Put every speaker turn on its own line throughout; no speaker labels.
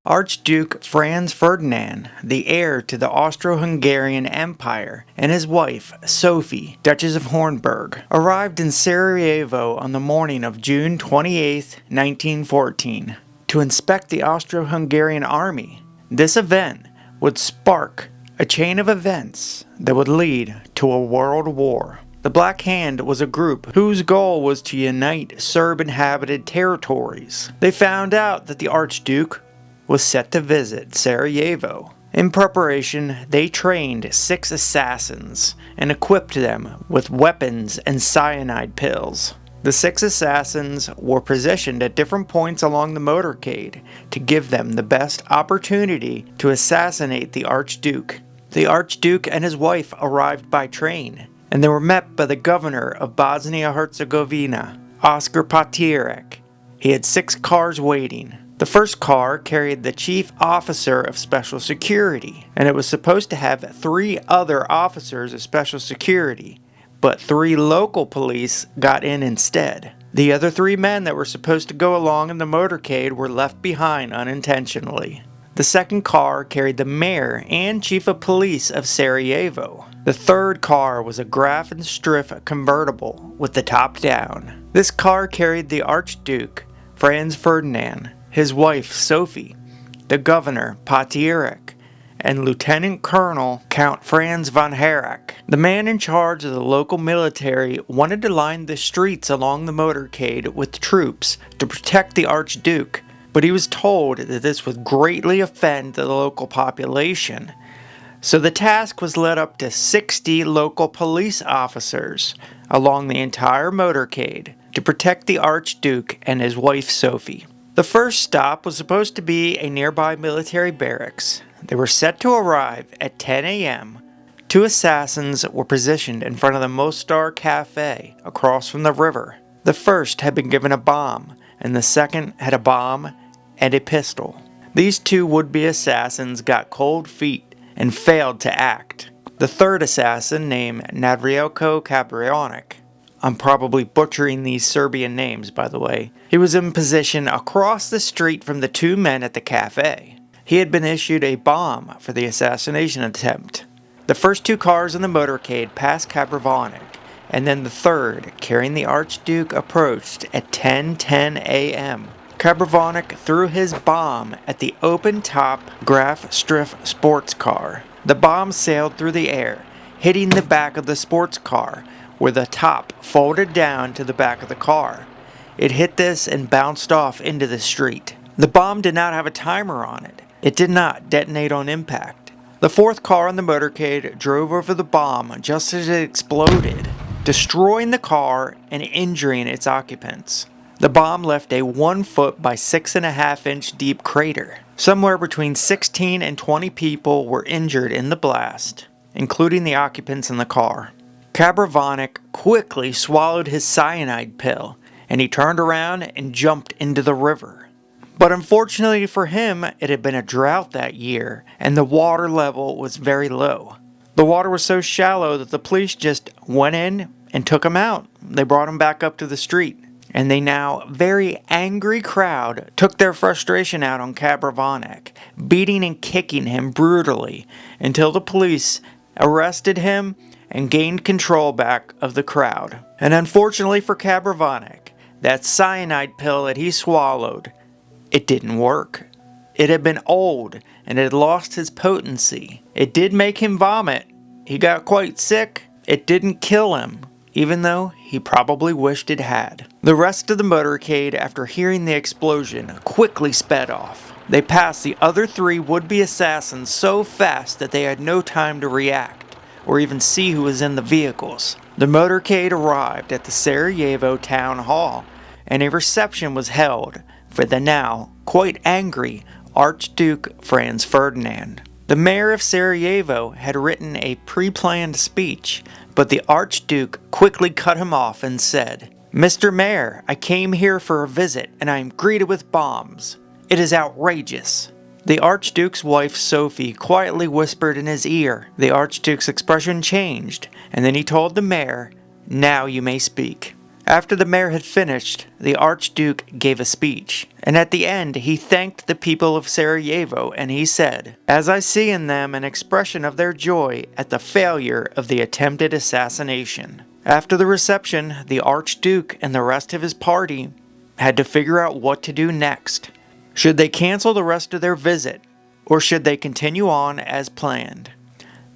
Archduke Franz Ferdinand, the heir to the Austro-Hungarian Empire, and his wife, Sophie, Duchess of Hornburg, arrived in Sarajevo on the morning of June 28, 1914, to inspect the Austro-Hungarian army. This event would spark a chain of events that would lead to a world war. The Black Hand was a group whose goal was to unite Serb-inhabited territories. They found out that the Archduke was set to visit Sarajevo. In preparation, they trained 6 assassins and equipped them with weapons and cyanide pills. The 6 assassins were positioned at different points along the motorcade to give them the best opportunity to assassinate the Archduke. The Archduke and his wife arrived by train, and they were met by the governor of Bosnia-Herzegovina, Oskar Patirek. He had 6 cars waiting. The first car carried the chief officer of special security, and it was supposed to have 3 other officers of special security, but 3 local police got in instead. The other 3 men that were supposed to go along in the motorcade were left behind unintentionally. The second car carried the mayor and chief of police of Sarajevo. The third car was a Graf and Striff convertible with the top down. This car carried the Archduke Franz Ferdinand, his wife Sophie, the governor Patirek, and Lieutenant Colonel Count Franz von Herach. The man in charge of the local military wanted to line the streets along the motorcade with troops to protect the Archduke, but he was told that this would greatly offend the local population. So the task was led up to 60 local police officers along the entire motorcade to protect the Archduke and his wife Sophie. The first stop was supposed to be a nearby military barracks. They were set to arrive at 10 a.m. 2 assassins were positioned in front of the Mostar Cafe across from the river. The first had been given a bomb, and the second had a bomb and a pistol. These 2 would-be assassins got cold feet and failed to act. The third assassin, named Gavrilo Princip, I'm probably butchering these Serbian names, by the way. He was in position across the street from the 2 men at the cafe. He had been issued a bomb for the assassination attempt. The first 2 cars in the motorcade passed Princip, and then the third, carrying the Archduke, approached at 10:10 a.m. Princip threw his bomb at the open-top Graf Striff sports car. The bomb sailed through the air, hitting the back of the sports car, where the top folded down to the back of the car. It hit this and bounced off into the street. The bomb did not have a timer on it. It did not detonate on impact. The 4th car on the motorcade drove over the bomb just as it exploded, destroying the car and injuring its occupants. The bomb left a 1 foot by 6.5 inch deep crater. Somewhere between 16 and 20 people were injured in the blast, including the occupants in the car. Princip quickly swallowed his cyanide pill, and he turned around and jumped into the river. But unfortunately for him, it had been a drought that year, and the water level was very low. The water was so shallow that the police just went in and took him out. They brought him back up to the street, and the now very angry crowd took their frustration out on Princip, beating and kicking him brutally until the police arrested him and gained control back of the crowd. And unfortunately for Princip, that cyanide pill that he swallowed, it didn't work. It had been old and it had lost its potency. It did make him vomit. He got quite sick. It didn't kill him, even though he probably wished it had. The rest of the motorcade, after hearing the explosion, quickly sped off. They passed the other 3 would-be assassins so fast that they had no time to react or even see who was in the vehicles. The motorcade arrived at the Sarajevo Town Hall, and a reception was held for the now quite angry Archduke Franz Ferdinand. The mayor of Sarajevo had written a pre-planned speech, but the Archduke quickly cut him off and said, "Mr. Mayor, I came here for a visit, and I am greeted with bombs. It is outrageous." The Archduke's wife Sophie quietly whispered in his ear. The Archduke's expression changed, and then he told the mayor, "Now you may speak." After the mayor had finished, the Archduke gave a speech, and at the end he thanked the people of Sarajevo and he said, "As I see in them an expression of their joy at the failure of the attempted assassination." After the reception, the Archduke and the rest of his party had to figure out what to do next. Should they cancel the rest of their visit, or should they continue on as planned?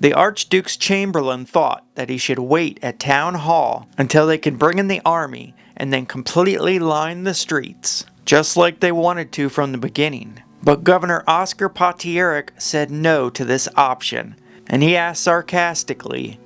The Archduke's chamberlain thought that he should wait at town hall until they could bring in the army and then completely line the streets, just like they wanted to from the beginning. But Governor Oskar Potierik said no to this option, and he asked sarcastically,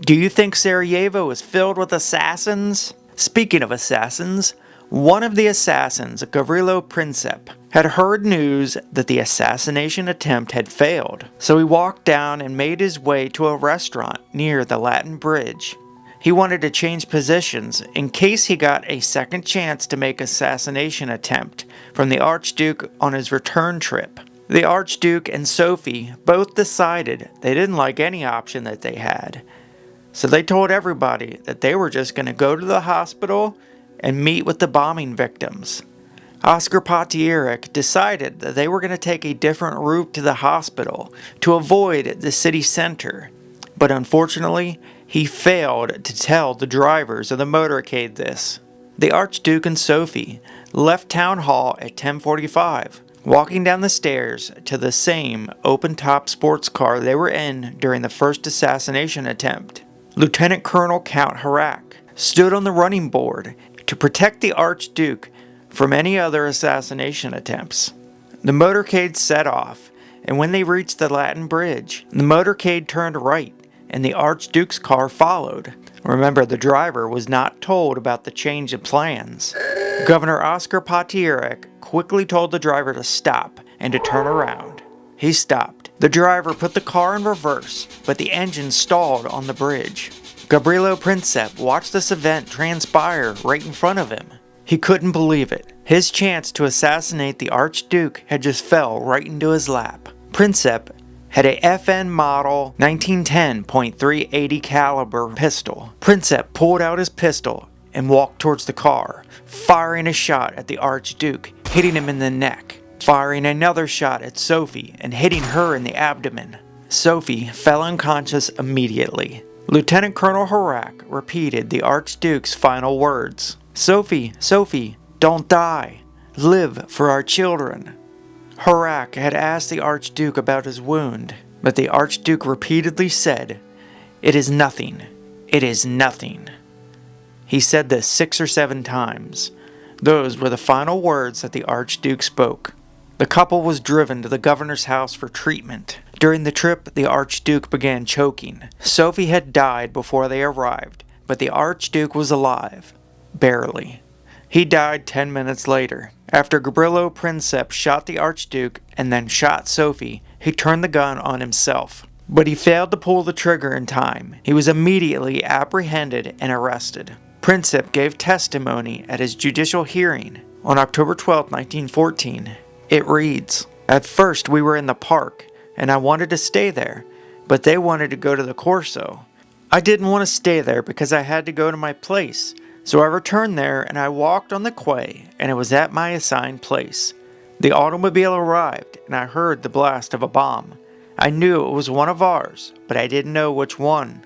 "Do you think Sarajevo is filled with assassins?" Speaking of assassins, one of the assassins, Gavrilo Princip, had heard news that the assassination attempt had failed, so he walked down and made his way to a restaurant near the Latin Bridge. He wanted to change positions in case he got a second chance to make assassination attempt from the Archduke on his return trip. The Archduke and Sophie both decided they didn't like any option that they had, so they told everybody that they were just going to go to the hospital and meet with the bombing victims. Oskar Potierik decided that they were going to take a different route to the hospital to avoid the city center, but unfortunately, he failed to tell the drivers of the motorcade this. The Archduke and Sophie left town hall at 10:45, walking down the stairs to the same open-top sports car they were in during the first assassination attempt. Lieutenant Colonel Count Harak stood on the running board to protect the Archduke from any other assassination attempts. The motorcade set off, and when they reached the Latin Bridge, the motorcade turned right, and the Archduke's car followed. Remember, the driver was not told about the change in plans. Governor Oskar Potierik quickly told the driver to stop and to turn around. He stopped. The driver put the car in reverse, but the engine stalled on the bridge. Gavrilo Princip watched this event transpire right in front of him. He couldn't believe it. His chance to assassinate the Archduke had just fell right into his lap. Princip had a FN model 1910.380 caliber pistol. Princip pulled out his pistol and walked towards the car, firing a shot at the Archduke, hitting him in the neck, firing another shot at Sophie and hitting her in the abdomen. Sophie fell unconscious immediately. Lieutenant Colonel Harak repeated the Archduke's final words. "Sophie, Sophie, don't die. Live for our children." Harak had asked the Archduke about his wound, but the Archduke repeatedly said, "It is nothing. It is nothing." He said this 6 or 7 times. Those were the final words that the Archduke spoke. The couple was driven to the governor's house for treatment. During the trip, the Archduke began choking. Sophie had died before they arrived, but the Archduke was alive. Barely. He died 10 minutes later. After Gavrilo Princip shot the Archduke and then shot Sophie, he turned the gun on himself. But he failed to pull the trigger in time. He was immediately apprehended and arrested. Princip gave testimony at his judicial hearing on October 12, 1914. It reads, "At first we were in the park, and I wanted to stay there, but they wanted to go to the Corso. I didn't want to stay there because I had to go to my place. So I returned there and I walked on the quay, and it was at my assigned place. The automobile arrived and I heard the blast of a bomb. I knew it was one of ours, but I didn't know which one.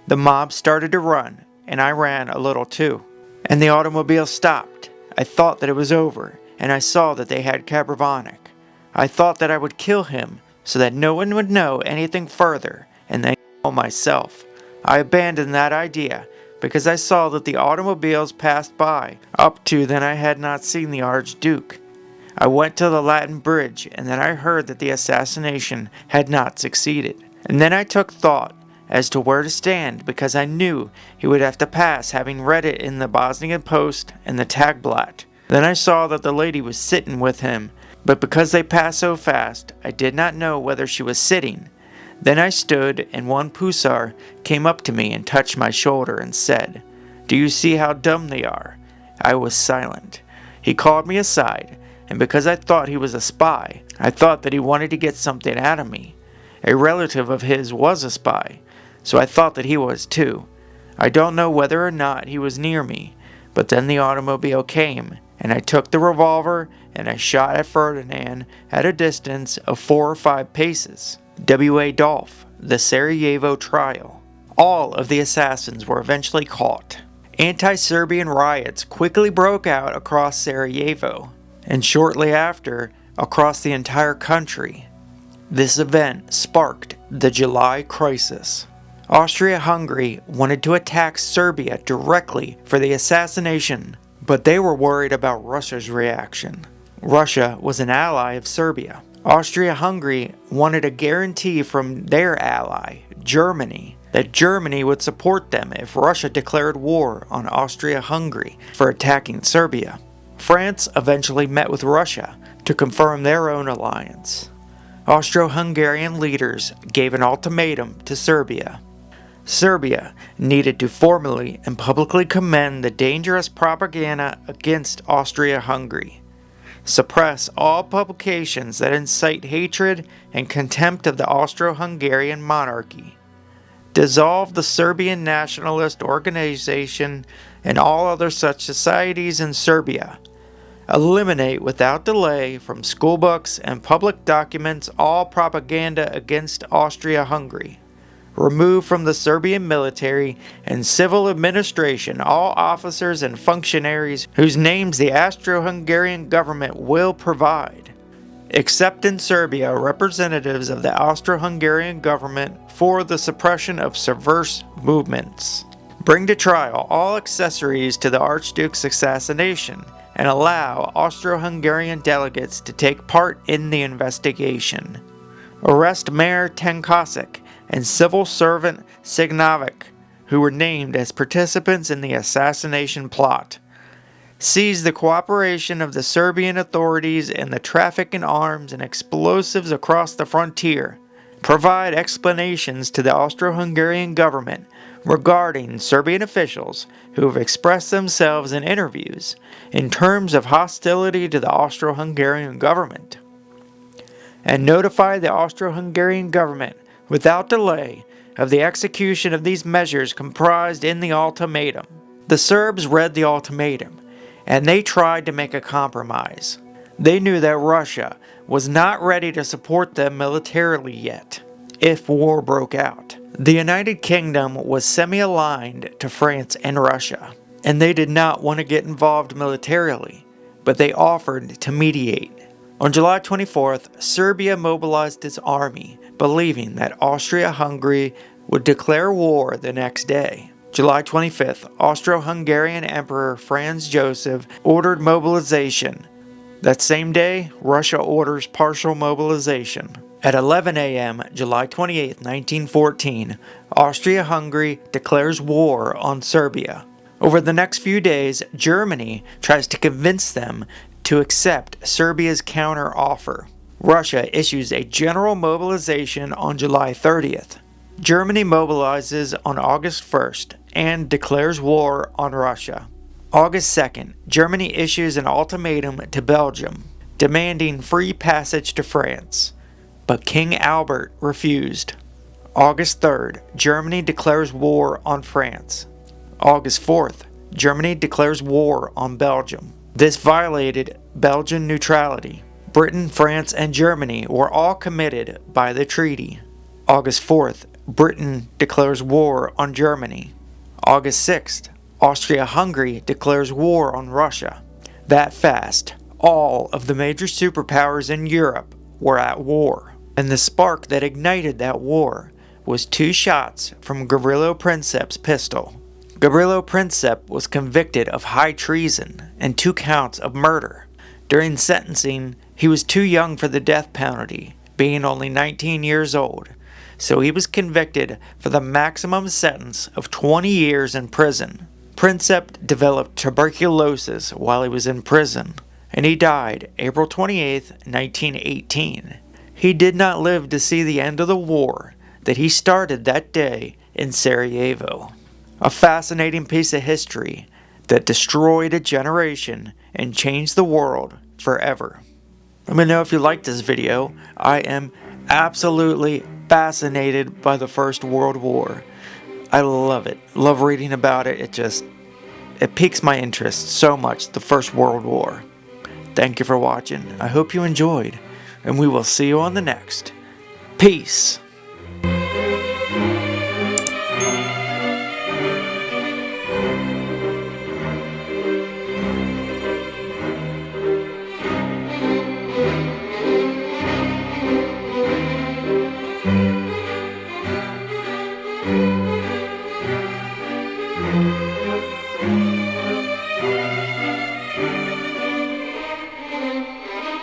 The mob started to run, and I ran a little too. And the automobile stopped. I thought that it was over, and I saw that they had Kabravanik. I thought that I would kill him so that no one would know anything further, and then kill myself. I abandoned that idea because I saw that the automobiles passed by. Up to then I had not seen the Archduke. I went to the Latin Bridge, and then I heard that the assassination had not succeeded. And then I took thought as to where to stand, because I knew he would have to pass, having read it in the Bosnian Post and the Tagblatt. Then I saw that the lady was sitting with him, but because they passed so fast, I did not know whether she was sitting. Then I stood, and one Pusar came up to me and touched my shoulder and said, 'Do you see how dumb they are?' I was silent. He called me aside, and because I thought he was a spy, I thought that he wanted to get something out of me. A relative of his was a spy, so I thought that he was too. I don't know whether or not he was near me, But then the automobile came, and I took the revolver and I shot at Ferdinand at a distance of 4 or 5 paces. W.A. Dolph, the Sarajevo trial. All of the assassins were eventually caught. Anti-Serbian riots quickly broke out across Sarajevo, and shortly after, across the entire country. This event sparked the July Crisis. Austria-Hungary wanted to attack Serbia directly for the assassination, but they were worried about Russia's reaction. Russia was an ally of Serbia. Austria-Hungary wanted a guarantee from their ally, Germany, that Germany would support them if Russia declared war on Austria-Hungary for attacking Serbia. France eventually met with Russia to confirm their own alliance. Austro-Hungarian leaders gave an ultimatum to Serbia. Serbia needed to formally and publicly commend the dangerous propaganda against Austria-Hungary, suppress all publications that incite hatred and contempt of the Austro-Hungarian monarchy, dissolve the Serbian Nationalist Organization and all other such societies in Serbia, eliminate without delay from schoolbooks and public documents all propaganda against Austria-Hungary, remove from the Serbian military and civil administration all officers and functionaries whose names the Austro-Hungarian government will provide, accept in Serbia representatives of the Austro-Hungarian government for the suppression of subversive movements, bring to trial all accessories to the Archduke's assassination, and allow Austro-Hungarian delegates to take part in the investigation, arrest Mayor Tenkosic and civil servant Signovic, who were named as participants in the assassination plot, seize the cooperation of the Serbian authorities in the traffic in arms and explosives across the frontier, provide explanations to the Austro-Hungarian government regarding Serbian officials who have expressed themselves in interviews in terms of hostility to the Austro-Hungarian government, and notify the Austro-Hungarian government without delay of the execution of these measures comprised in the ultimatum. The Serbs read the ultimatum, and they tried to make a compromise. They knew that Russia was not ready to support them militarily yet, if war broke out. The United Kingdom was semi-aligned to France and Russia, and they did not want to get involved militarily, but they offered to mediate. On July 24th, Serbia mobilized its army, believing that Austria-Hungary would declare war the next day. July 25th, Austro-Hungarian Emperor Franz Joseph ordered mobilization. That same day, Russia orders partial mobilization. At 11 a.m., July 28, 1914, Austria-Hungary declares war on Serbia. Over the next few days, Germany tries to convince them to accept Serbia's counter-offer. Russia issues a general mobilization on July 30th. Germany mobilizes on August 1st and declares war on Russia. August 2nd, Germany issues an ultimatum to Belgium, demanding free passage to France, but King Albert refused. August 3rd, Germany declares war on France. August 4th, Germany declares war on Belgium. This violated Belgian neutrality. Britain, France, and Germany were all committed by the treaty. August 4th, Britain declares war on Germany. August 6th, Austria-Hungary declares war on Russia. That fast, all of the major superpowers in Europe were at war. And the spark that ignited that war was 2 shots from Gavrilo Princip's pistol. Gavrilo Princip was convicted of high treason and 2 counts of murder. During sentencing, he was too young for the death penalty, being only 19 years old, so he was convicted for the maximum sentence of 20 years in prison. Princip developed tuberculosis while he was in prison, and he died April 28, 1918. He did not live to see the end of the war that he started that day in Sarajevo. A fascinating piece of history that destroyed a generation and changed the world forever. Let me know if you liked this video. I am absolutely fascinated by the First World War. I love it. Love reading about it. It piques my interest so much, the First World War. Thank you for watching. I hope you enjoyed, and we will see you on the next. Peace.